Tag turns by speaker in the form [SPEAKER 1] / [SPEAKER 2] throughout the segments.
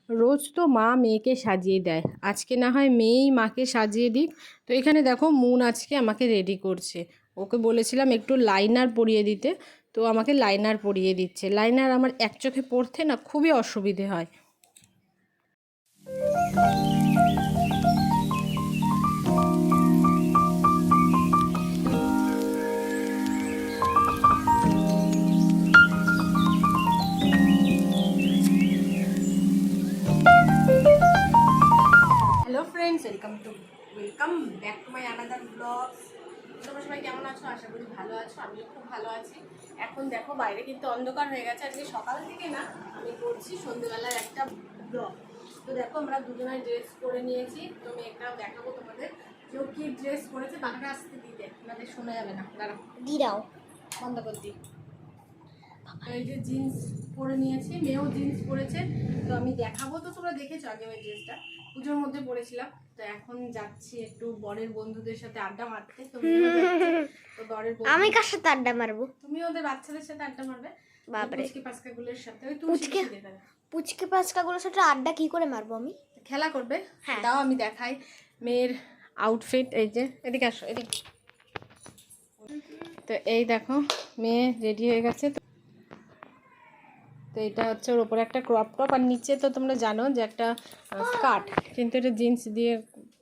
[SPEAKER 1] রোজ তো মা মেয়েকে সাজিয়ে দেয়, আজকে না হয় মেয়েই মাকে সাজিয়ে দিক। তো এখানে দেখো মুন আজকে আমাকে রেডি করছে। ওকে বলেছিলাম একটু লাইনার পরিয়ে দিতে, তো আমাকে লাইনার পরিয়ে দিচ্ছে। লাইনার আমার এক চোখে পড়তে না খুবই অসুবিধে হয়। Hello friends, welcome back to my another blog. তোমরা সবাই কেমন আছো? আশা করি ভালো আছো, আমিও খুব ভালো আছি। এখন দেখো বাইরে কিন্তু অন্ধকার হয়ে গেছে। আজকে সকাল থেকে না আমি করছি সন্ধ্যেবেলার একটা ব্লগ। তো দেখো আমরা দুজনের ড্রেস পরে নিয়েছি, তো আমি একটা দেখাবো তোমাদের। কেউ কি ড্রেস পরেছে বাঁকা আসতে দিতে, আপনাদের শোনা যাবে না, দাঁড়াও
[SPEAKER 2] দিদাও
[SPEAKER 1] বন্ধ করে দিই। এই যে জিন্স পরে নিয়েছি, মেয়েও জিন্স পরেছে। তো আমি দেখাবো, তো তোমরা দেখেছো আগে ওই ড্রেসটা পুজোর মধ্যে পরেছিলাম। তো এখন যাচ্ছি একটু বরের বন্ধুদের সাথে আড্ডা মারতে। তো বরের
[SPEAKER 2] আমি কার সাথে আড্ডা মারবো?
[SPEAKER 1] তুমি ওদের বাচ্চাদের সাথে আড্ডা মারবে,
[SPEAKER 2] বাপরে,
[SPEAKER 1] পুচকে পাচকাগুলোর সাথে। ওই পুচকে
[SPEAKER 2] পুচকে পাচকাগুলোর সাথে আড্ডা কি করে মারবো আমি?
[SPEAKER 1] খেলা করবে।
[SPEAKER 2] হ্যাঁ।
[SPEAKER 1] তাও আমি দেখাই মেয়ের আউটফিট। এই যে এদিকে আসো, এদিকে। তো এই দেখো মেয়ে রেডি হয়ে গেছে। তো এটা হচ্ছে ওর ওপরে একটা ক্রপ টপ, আর নিচে তো তোমরা জানো যে একটা স্কার্ট, কিন্তু এটা জিন্স দিয়ে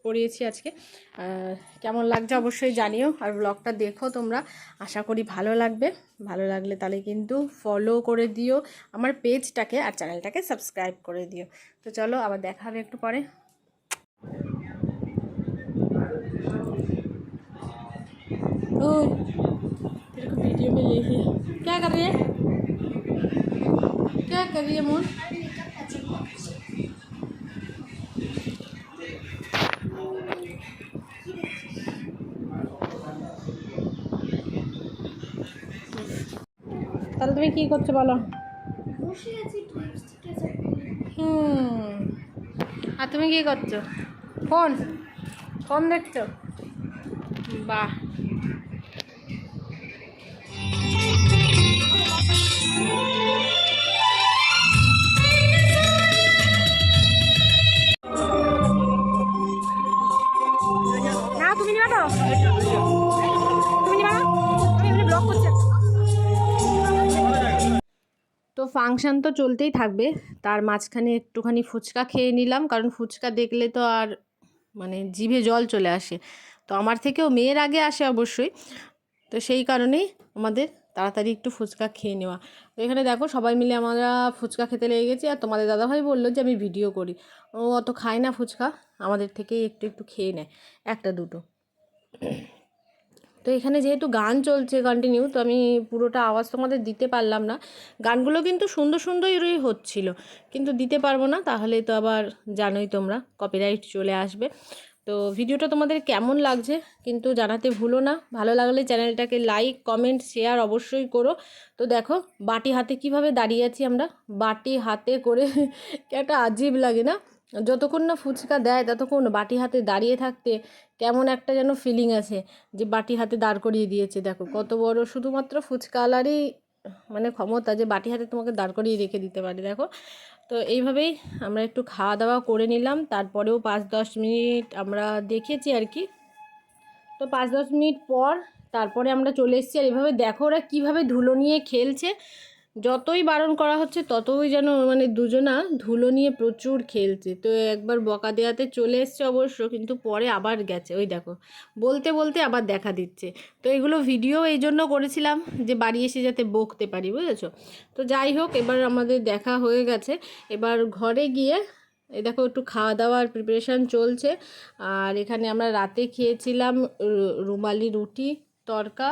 [SPEAKER 1] পরিয়েছি আজকে। কেমন লাগছে অবশ্যই জানিও, আর ব্লগটা দেখো তোমরা, আশা করি ভালো লাগবে। ভালো লাগলে তাহলে কিন্তু ফলো করে দিও আমার পেজটাকে, আর চ্যানেলটাকে সাবস্ক্রাইব করে দিও। তো চলো আবার দেখা হবে একটু পরে। ओ तेरे को वीडियो में ले लिया। क्या कर रही है, क्या कर रही है मोन? তাহলে তুমি কি করছো বলো? আর তুমি কি করছো? ফোন ফোন দেখছো? বাহ, না তুমি নিবা তো, তুমি নিবা না, আমি এমনি ব্লগ করছি। তো ফাংশন তো চলতেই থাকবে, তার মাঝখানে একটুখানি ফুচকা খেয়ে নিলাম, কারণ ফুচকা দেখলে তো আর মানে জিভে জল চলে আসে। তো আমার থেকেও মেয়ের আগে আসে অবশ্যই, তো সেই কারণেই আমাদের তাড়াতাড়ি একটু ফুচকা খেয়ে নেওয়া। তো এখানে দেখো সবাই মিলে আমরা ফুচকা খেতে লেগে গেছি, আর তোমাদের দাদাভাই বললো যে আমি ভিডিও করি। ও অত খায় না ফুচকা, আমাদের থেকেই একটু একটু খেয়ে নেয়, একটা দুটো। তো এখানে যেহেতু গান চলছে কন্টিনিউ, তো আমি পুরোটা আওয়াজ তোমাদের দিতে পারলাম না। গানগুলো কিন্তু সুন্দর সুন্দরই হচ্ছিল, কিন্তু দিতে পারবো না, তাহলে তো আবার জানোই তোমরা কপিরাইট চলে আসবে। তো ভিডিওটা তোমাদের কেমন লাগছে কিন্তু জানাতে ভুলো না। ভালো লাগলে চ্যানেলটাকে লাইক কমেন্ট শেয়ার অবশ্যই করো। তো দেখো বাটি হাতে কিভাবে দাঁড়িয়ে আছি আমরা, বাটি হাতে করে একটা আজীব লাগে না? যতক্ষণ না ফুচকা দেয় ততক্ষণ বাটি হাতে দাঁড়িয়ে থাকতে কেমন একটা যেন ফিলিং আছে, যে বাটি হাতে দাঁড় করিয়ে দিয়েছে। দেখো কত বড় শুধুমাত্র ফুচকাওয়ালারই মানে ক্ষমতা, যে বাটি হাতে তোমাকে দাঁড় করিয়ে রেখে দিতে পারে। দেখো তো এইভাবেই আমরা একটু খাওয়া দাওয়া করে নিলাম, তারপরেও 5-10 মিনিট আমরা দেখেছি আর কি। তো 5-10 মিনিট পর তারপরে আমরা চলে এসেছি, আর এভাবে দেখো ওরা কীভাবে ধুলো নিয়ে খেলছে। যতই বারণ করা হচ্ছে ততই যেন মানে দুজনা ধুলো নিয়ে প্রচুর খেলছে। তো একবার বকা দেওয়াতে চলে এসছে অবশ্য, কিন্তু পরে আবার গেছে, ওই দেখো বলতে বলতে আবার দেখা দিচ্ছে। তো এগুলো ভিডিও এই জন্য করেছিলাম যে বাড়ি এসে যাতে বকতে পারি, বুঝেছো? তো যাই হোক, এবার আমাদের দেখা হয়ে গেছে, এবার ঘরে গিয়ে এই দেখো একটু খাওয়া দাওয়ার প্রিপারেশান চলছে। আর এখানে আমরা রাতে খেয়েছিলাম রুমালি রুটি, তড়কা,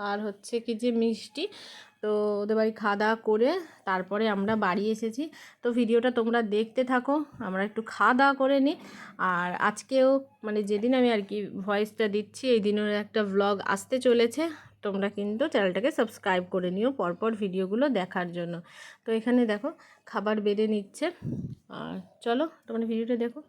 [SPEAKER 1] আর হচ্ছে কি যে মিষ্টি। তো ওদের বাড়ি খাওয়া দাওয়া করে তারপরে আমরা বাড়ি এসেছি। তো ভিডিওটা তোমরা দেখতে থাকো, আমরা একটু খাওয়া দাওয়া করে নিই। আর আজকেও মানে যেদিন আমি আর কি ভয়েসটা দিচ্ছি এই দিনের একটা ভ্লগ আসতে চলেছে, তোমরা কিন্তু চ্যানেলটাকে সাবস্ক্রাইব করে নিও পরপর ভিডিওগুলো দেখার জন্য। তো এখানে দেখো খাবার বেড়ে নিচ্ছে, আর চলো তোমরা ভিডিওটা দেখো।